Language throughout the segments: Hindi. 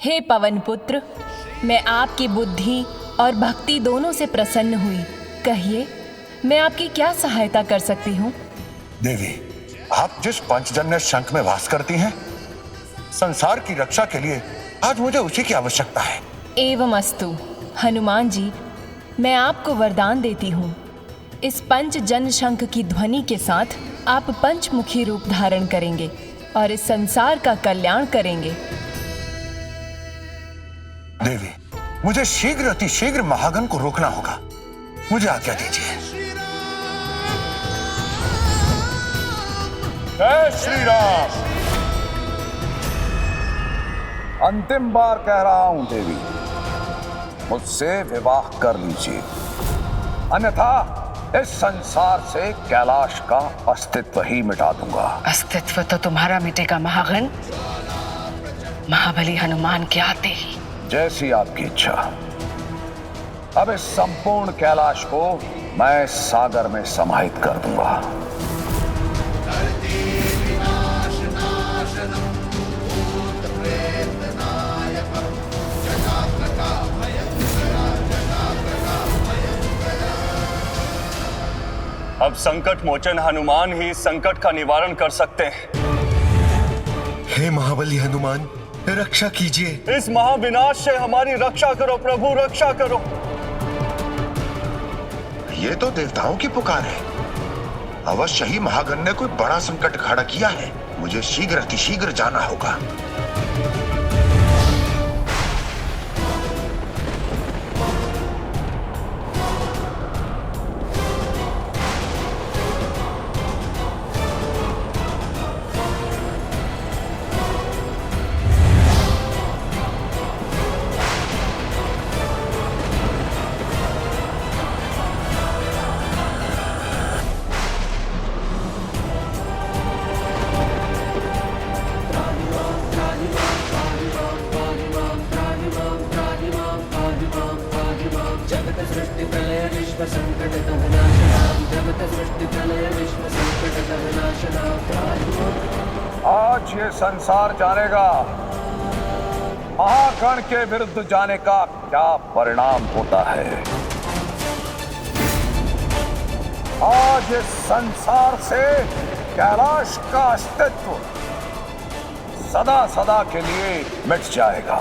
हे पवन पुत्र, मैं आपकी बुद्धि और भक्ति दोनों से प्रसन्न हुई। कहिए, मैं आपकी क्या सहायता कर सकती हूँ? देवी, आप जिस पंचजन्य शंख में वास करती हैं, संसार की रक्षा के लिए आज मुझे उसी की आवश्यकता है। एवं अस्तु। हनुमान जी, मैं आपको वरदान देती हूँ। इस पंचजन्य शंख की ध्वनि के साथ आप पंचमुखी रूप धारण करेंगे और इस संसार का कल्याण करेंगे। देवी, मुझे शीघ्र अति शीघ्र महागण को रोकना होगा। मुझे आज्ञा दीजिए। जय श्री राम। अंतिम बार कह रहा हूं देवी, मुझसे विवाह कर लीजिए, अन्यथा इस संसार से कैलाश का अस्तित्व ही मिटा दूंगा। अस्तित्व तो तुम्हारा मिटेगा महागण, महाबली हनुमान के आते ही। जैसी आपकी इच्छा। अब इस संपूर्ण कैलाश को मैं सागर में समाहित कर दूंगा। अब संकट मोचन हनुमान ही संकट का निवारण कर सकते हैं। हे महाबली हनुमान, रक्षा कीजिए। इस महाविनाश से हमारी रक्षा करो प्रभु, रक्षा करो। ये तो देवताओं की पुकार है। अवश्य ही महागण ने कोई बड़ा संकट खड़ा किया है। मुझे शीघ्र अतिशीघ्र जाना होगा। आज ये संसार जानेगा महागण के विरुद्ध जाने का क्या परिणाम होता है। आज इस संसार से कैलाश का अस्तित्व सदा सदा के लिए मिट जाएगा।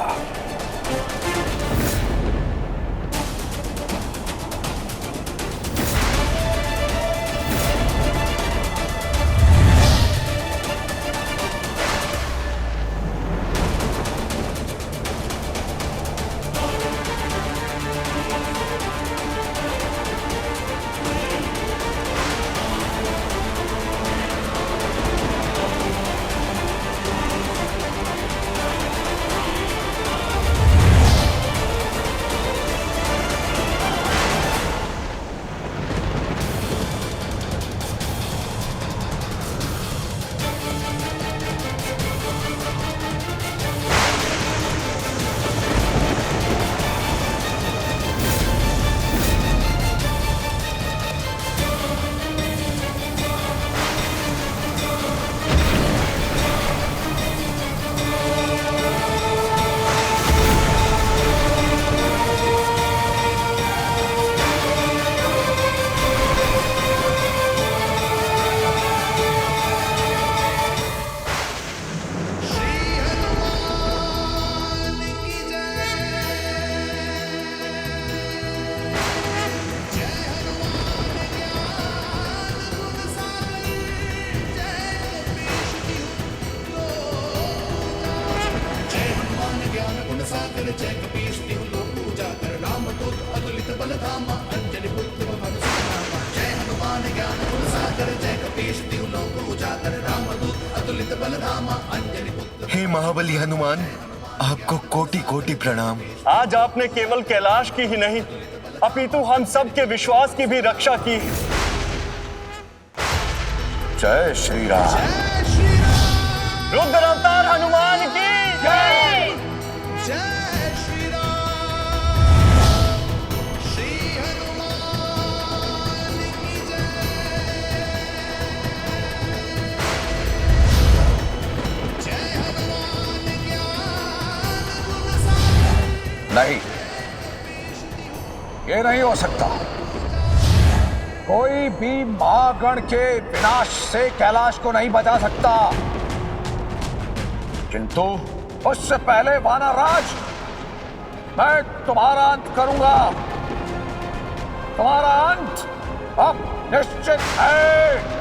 हे महाबली हनुमान, आपको कोटि कोटि प्रणाम। आज आपने केवल कैलाश की ही नहीं, अपितु हम सब के विश्वास की भी रक्षा की। जय श्री राम। रुद्र अवतार हनुमान की जय। नहीं, ये नहीं हो सकता। कोई भी महागण के विनाश से कैलाश को नहीं बचा सकता, किंतु उससे पहले वानरराज, मैं तुम्हारा अंत करूंगा। तुम्हारा अंत अब निश्चित है।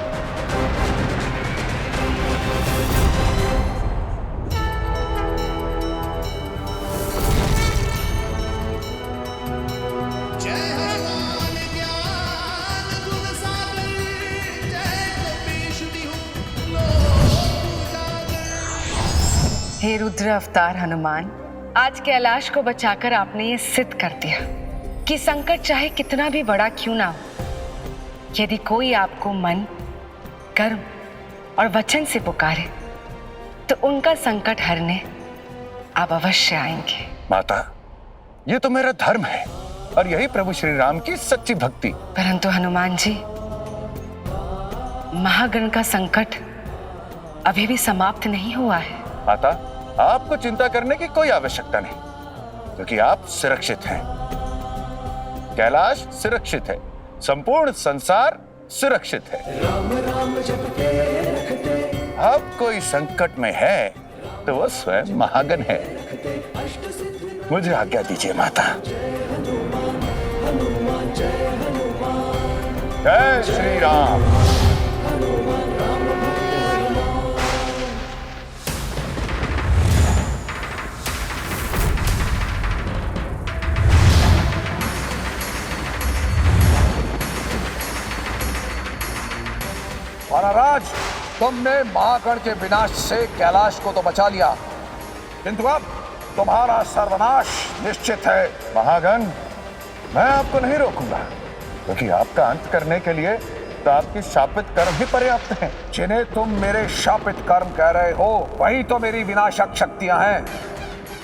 हे रुद्र अवतार हनुमान, आज कैलाश को बचाकर आपने ये सिद्ध कर दिया कि संकट चाहे कितना भी बड़ा क्यों ना हो, यदि कोई आपको मन, कर्म और वचन से पुकारे तो उनका संकट हरने आप अवश्य आएंगे। माता, ये तो मेरा धर्म है और यही प्रभु श्री राम की सच्ची भक्ति। परंतु हनुमान जी, महागण का संकट अभी भी समाप्त नहीं हुआ है। माता, आपको चिंता करने की कोई आवश्यकता नहीं, क्योंकि आप सुरक्षित हैं। कैलाश सुरक्षित है, संपूर्ण संसार सुरक्षित है। अब कोई संकट में है तो वो स्वयं महागण है। मुझे आज्ञा दीजिए माता। जय श्री राम। वानरराज, तुमने महागण के विनाश से कैलाश को तो बचा लिया, किंतु अब तुम्हारा सर्वनाश निश्चित है। महागण, मैं आपको नहीं रोकूंगा, क्योंकि आपका अंत करने के लिए तो आपकी शापित कर्म ही पर्याप्त हैं। जिन्हें तुम मेरे शापित कर्म कह रहे हो, वही तो मेरी विनाशक शक्तियां हैं,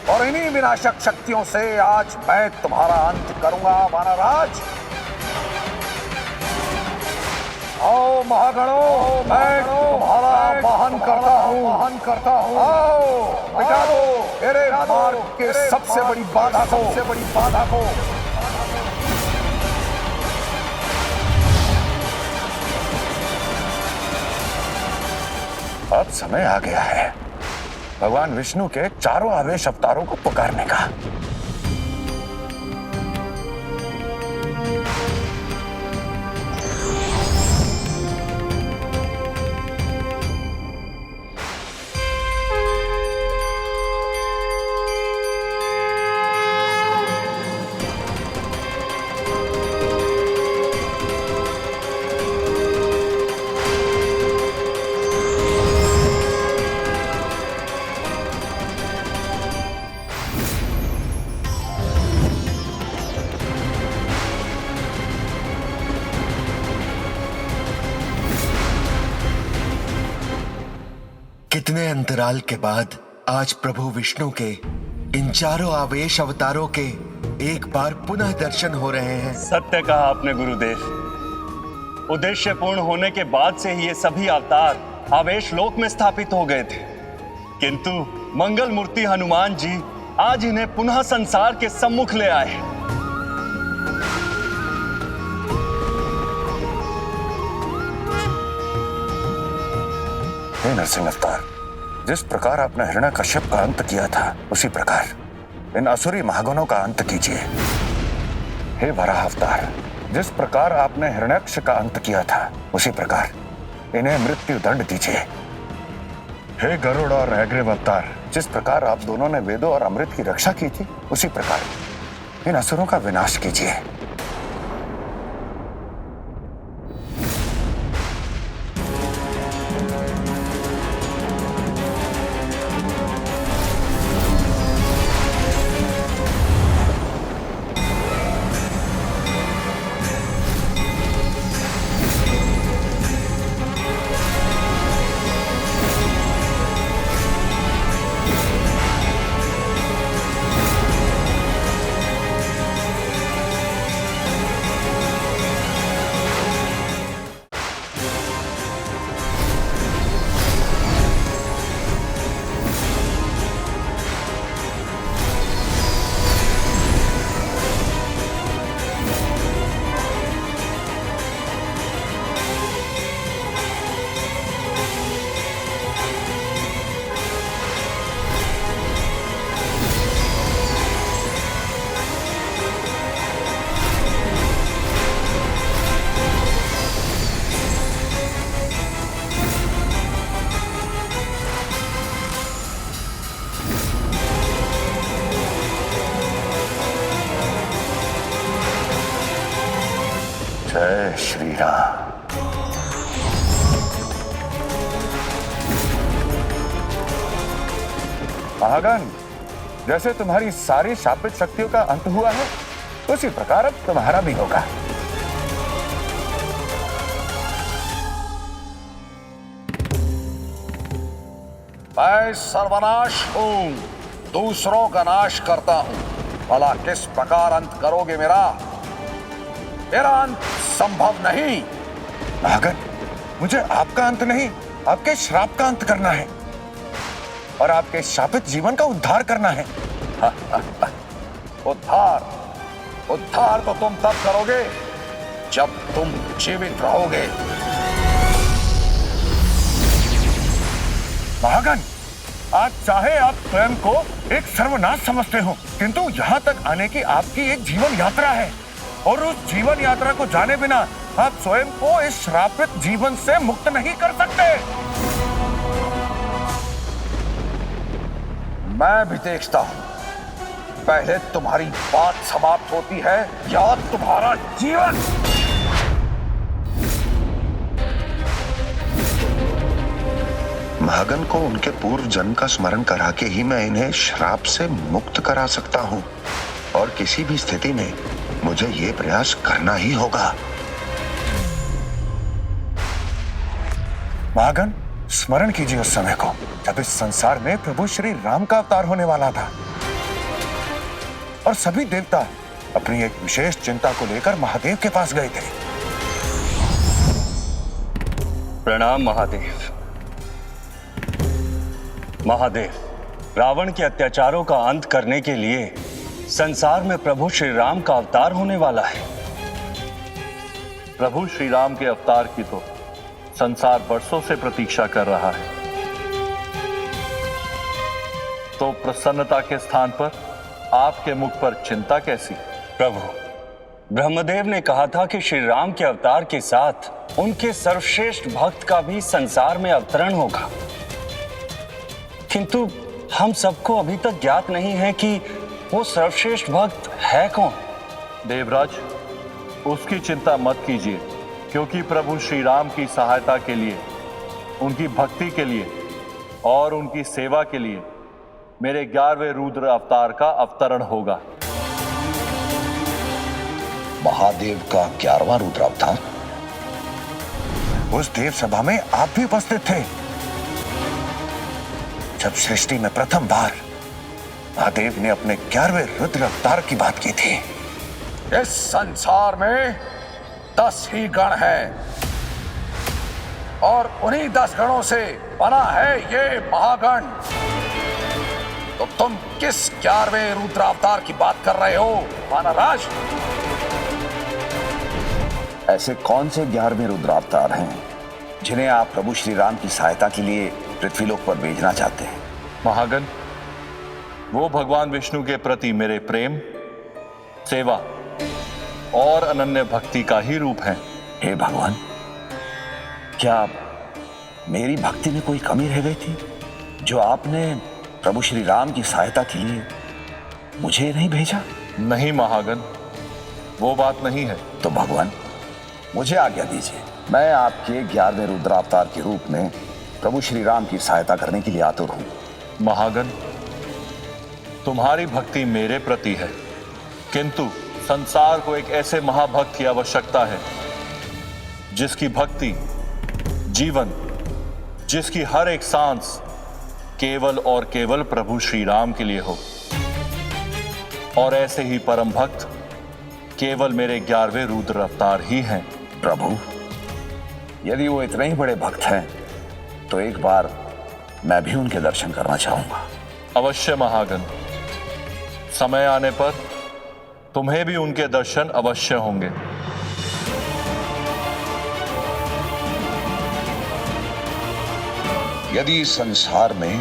और इन्हीं विनाशक शक्तियों से आज मैं तुम्हारा अंत करूंगा। वानरराज, आओ महागणों, मैं तुम्हारा वाहन करता हूँ। आओ, मिटा दो मेरे मार्ग के सबसे बड़ी बाधा को। अब समय आ गया है भगवान विष्णु के चारों आवेश अवतारों को पुकारने का। कितने अंतराल के बाद आज प्रभु विष्णु के इन चारों आवेश अवतारों के एक बार पुनः दर्शन हो रहे हैं। सत्य कहा आपने गुरुदेव। उद्देश्य पूर्ण होने के बाद से ही ये सभी अवतार आवेश लोक में स्थापित हो गए थे, किंतु मंगल मूर्ति हनुमान जी आज इन्हें पुनः संसार के सम्मुख ले आए। हे नरसिंह अवतार, जिस प्रकार आपने हिरण्यकश्यप का अंत किया था, उसी प्रकार इन असुरी महागणों का अंत कीजिए। हे वराह अवतार, जिस प्रकार आपने हिरण्याक्ष का अंत किया था, उसी प्रकार इन्हें मृत्यु दंड दीजिए। हे गरुड़ और हयग्रीव अवतार, जिस प्रकार आप दोनों ने वेदों और अमृत की रक्षा की थी, उसी प्रकार इन असुरों का विनाश कीजिए। जय श्री राम। महागण, जैसे तुम्हारी सारी शापित शक्तियों का अंत हुआ है, उसी प्रकार अब तुम्हारा भी होगा। मैं सर्वनाश हूं, दूसरों का नाश करता हूं। भला किस प्रकार अंत करोगे मेरा? मेरा अंत संभव नहीं। महागण, मुझे आपका अंत नहीं, आपके श्राप का अंत करना है और आपके शापित जीवन का उद्धार करना है। उद्धार उद्धार तो तुम तब करोगे जब तुम जीवित रहोगे। महागण, आज चाहे आप स्वयं को एक सर्वनाश समझते हो, किंतु यहाँ तक आने की आपकी एक जीवन यात्रा है और उस जीवन यात्रा को जाने बिना आप स्वयं को इस श्रापित जीवन से मुक्त नहीं कर सकते। मैं भी देखता हूं, पहले तुम्हारी बात समाप्त होती है या तुम्हारा जीवन। महागण को उनके पूर्व जन्म का स्मरण करा के ही मैं इन्हें श्राप से मुक्त करा सकता हूँ और किसी भी स्थिति में मुझे ये प्रयास करना ही होगा। महागण, स्मरण कीजिए उस समय को जब इस संसार में प्रभु श्री राम का अवतार होने वाला था और सभी देवता अपनी एक विशेष चिंता को लेकर महादेव के पास गए थे। प्रणाम महादेव। महादेव, रावण के अत्याचारों का अंत करने के लिए संसार में प्रभु श्री राम का अवतार होने वाला है। प्रभु श्री राम के अवतार की तो संसार वर्षों से प्रतीक्षा कर रहा है, तो प्रसन्नता के स्थान पर आपके मुख पर चिंता कैसी? प्रभु, ब्रह्मदेव ने कहा था कि श्री राम के अवतार के साथ उनके सर्वश्रेष्ठ भक्त का भी संसार में अवतरण होगा, किंतु हम सबको अभी तक ज्ञात नहीं है कि वो सर्वश्रेष्ठ भक्त है कौन। देवराज, उसकी चिंता मत कीजिए, क्योंकि प्रभु श्री राम की सहायता के लिए, उनकी भक्ति के लिए और उनकी सेवा के लिए मेरे 11वें रुद्र अवतार का अवतरण होगा। महादेव का 11वां रुद्र अवतार? उस देव सभा में आप भी उपस्थित थे जब सृष्टि में प्रथम बार महादेव ने अपने 11वें रुद्र अवतार की बात की थी। इस संसार में 10 ही गण हैं और उन्हीं 10 गणों से बना है ये महागण। तो तुम किस 11वें रुद्र अवतार की बात कर रहे हो वानरराज? ऐसे कौन से 11वें रुद्र अवतार हैं जिन्हें आप प्रभु श्री राम की सहायता के लिए पृथ्वीलोक पर भेजना चाहते हैं? महागण, वो भगवान विष्णु के प्रति मेरे प्रेम, सेवा और अनन्य भक्ति का ही रूप है। हे भगवान, क्या मेरी भक्ति में कोई कमी रह गई थी जो आपने प्रभु श्री राम की सहायता के लिए मुझे नहीं भेजा? नहीं महागण, वो बात नहीं है। तो भगवान, मुझे आज्ञा दीजिए, मैं आपके 11वें रुद्रावतार के रूप में प्रभु श्री राम की सहायता करने के लिए आतुर हूं। महागण, तुम्हारी भक्ति मेरे प्रति है, किंतु संसार को एक ऐसे महाभक्त की आवश्यकता है जिसकी भक्ति, जीवन, जिसकी हर एक सांस केवल और केवल प्रभु श्री राम के लिए हो। और ऐसे ही परम भक्त केवल मेरे 11वें रुद्र अवतार ही हैं। प्रभु, यदि वो इतने ही बड़े भक्त हैं तो एक बार मैं भी उनके दर्शन करना चाहूंगा। अवश्य महागण, समय आने पर तुम्हें भी उनके दर्शन अवश्य होंगे। यदि संसार में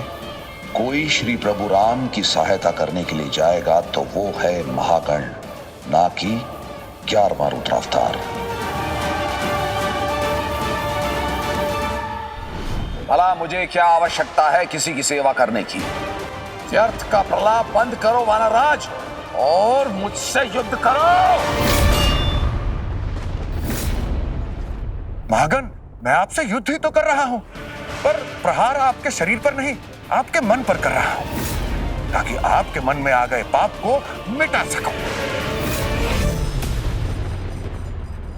कोई श्री प्रभु राम की सहायता करने के लिए जाएगा तो वो है महागण, ना कि 11वां रुद्रावतार। भला मुझे क्या आवश्यकता है किसी की सेवा करने की? व्यर्थ का प्रलाप बंद करो वानरराज और मुझसे युद्ध करो। महागण, मैं आपसे युद्ध ही तो कर रहा हूं, पर प्रहार आपके शरीर पर नहीं, आपके मन पर कर रहा हूं, ताकि आपके मन में आ गए पाप को मिटा सकूं।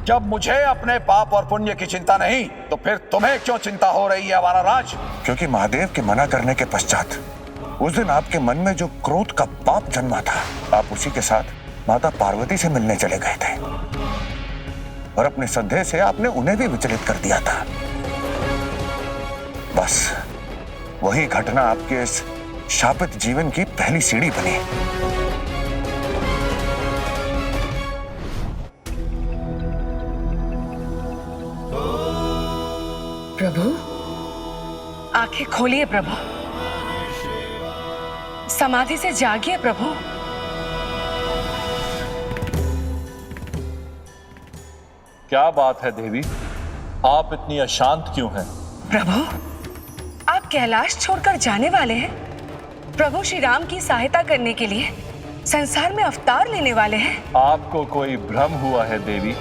जब मुझे अपने पाप और पुण्य की चिंता नहीं, तो फिर तुम्हें क्यों चिंता हो रही है हमारा राज? क्योंकि महादेव के मना करने के पश्चात उस दिन आपके मन में जो क्रोध का पाप जन्मा था, आप उसी के साथ माता पार्वती से मिलने चले गए थे और अपने श्रद्धे से आपने उन्हें भी विचलित कर दिया था। बस वही घटना आपके इस शापित जीवन की पहली सीढ़ी बनी। प्रभु, आंखें खोलिए प्रभु, समाधि से जागिए प्रभु। क्या बात है देवी, आप इतनी अशांत क्यों हैं? प्रभु, आप कैलाश छोड़कर जाने वाले हैं? प्रभु श्री राम की सहायता करने के लिए संसार में अवतार लेने वाले हैं? आपको कोई भ्रम हुआ है देवी।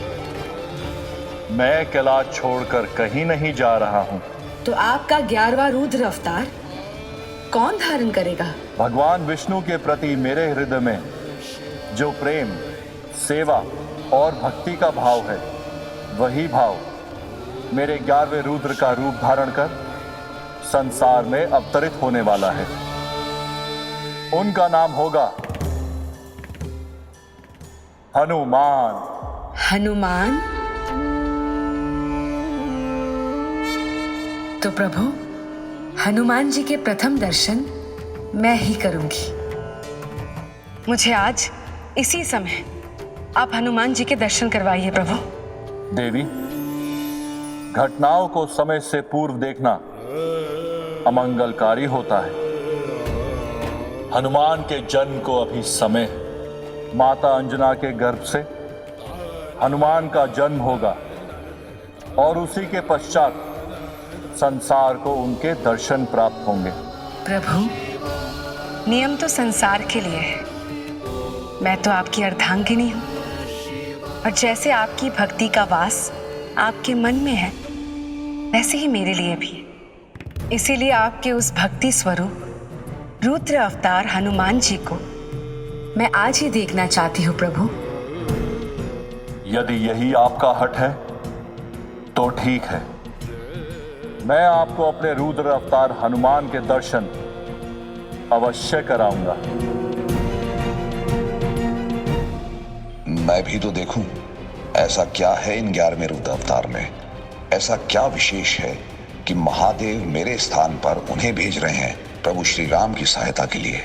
मैं कैलाश छोड़कर कहीं नहीं जा रहा हूं। तो आपका 11वां रुद्र अवतार कौन धारण करेगा? भगवान विष्णु के प्रति मेरे हृदय में जो प्रेम, सेवा और भक्ति का भाव है, वही भाव मेरे 11वें रुद्र का रूप धारण कर संसार में अवतरित होने वाला है। उनका नाम होगा हनुमान। हनुमान? तो प्रभु, हनुमान जी के प्रथम दर्शन मैं ही करूंगी। मुझे आज इसी समय आप हनुमान जी के दर्शन करवाइए प्रभु। देवी, घटनाओं को समय से पूर्व देखना अमंगलकारी होता है। हनुमान के जन्म को अभी समय है। माता अंजना के गर्भ से हनुमान का जन्म होगा और उसी के पश्चात संसार को उनके दर्शन प्राप्त होंगे। प्रभु, नियम तो संसार के लिए है, मैं तो आपकी अर्धांगिनी हूं, और जैसे आपकी भक्ति का वास आपके मन में है, वैसे ही मेरे लिए भी है। इसीलिए आपके उस भक्ति स्वरूप रुद्र अवतार हनुमान जी को मैं आज ही देखना चाहती हूँ प्रभु। यदि यही आपका हठ है तो ठीक है, मैं आपको अपने रुद्र अवतार हनुमान के दर्शन अवश्य कराऊंगा। मैं भी तो देखूं, ऐसा क्या है इन 11वें रुद्र अवतार में? ऐसा क्या विशेष है कि महादेव मेरे स्थान पर उन्हें भेज रहे हैं प्रभु श्री राम की सहायता के लिए?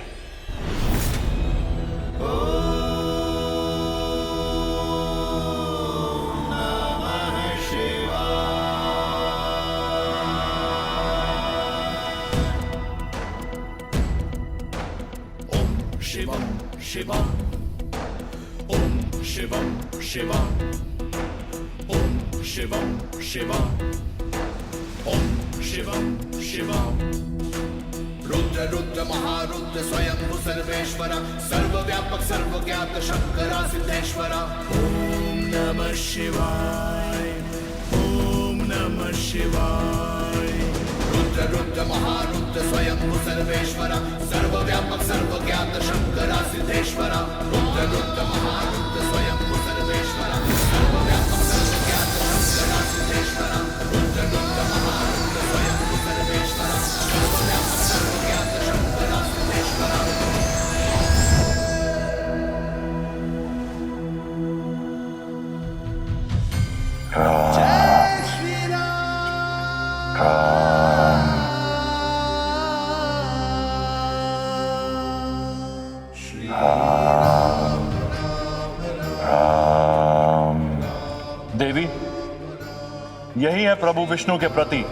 शिवम शिवम ओम शिवम शिवम ओम शिवम शिवम ओम शिवम शिवम रुद्र रुद्र महारुद्र स्वयं सर्वेश्वर सर्वव्यापक सर्वज्ञात शंकरा सिद्धेश्वर। ओम नमः शिवाय, ओम नमः शिवाय। रुद्र रुद्र महारुद्र स्वयं सर्वेश्वर सर्वव्यापक सर्वज्ञात शंकरा सिद्धेश्वर। रुद्र रुद्र महारुद्र स्वयं सर्वेश्वर सर्वव्यापक सर्वज्ञात शंकरा सिद्धेश्वर। रुद्र रुद्र महारुद्र स्वयं सर्वेश्वर सर्वव्यापक सर्वज्ञात शंकरा सिद्धेश्वर। जय श्री राम। देवी, यही है प्रभु विष्णु के प्रति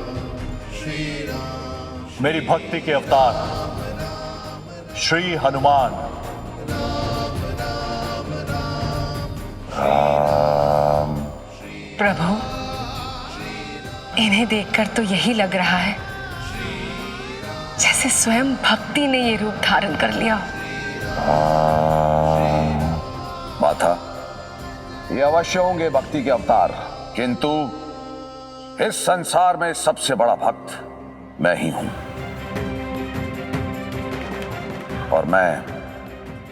मेरी भक्ति के अवतार श्री हनुमान। प्रभु, इन्हें देखकर तो यही लग रहा है जैसे स्वयं भक्ति ने ये रूप धारण कर लिया हो। माता, ये अवश्य होंगे भक्ति के अवतार, किंतु इस संसार में सबसे बड़ा भक्त मैं ही हूं, और मैं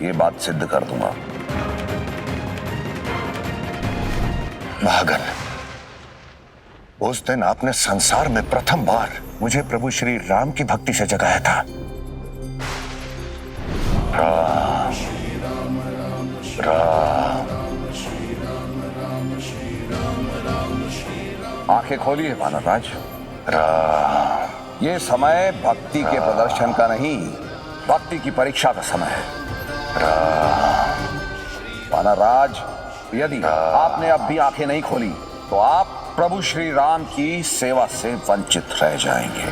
ये बात सिद्ध कर दूंगा। महागण, उस दिन आपने संसार में प्रथम बार मुझे प्रभु श्री राम की भक्ति से जगाया था। राम राम। आंखें खोलिए वानरराज। राम। ये समय भक्ति के प्रदर्शन का नहीं, भक्ति की परीक्षा का समय है। वानरराज, यदि आपने अब भी आंखें नहीं खोली तो आप प्रभु श्री राम की सेवा से वंचित रह जाएंगे।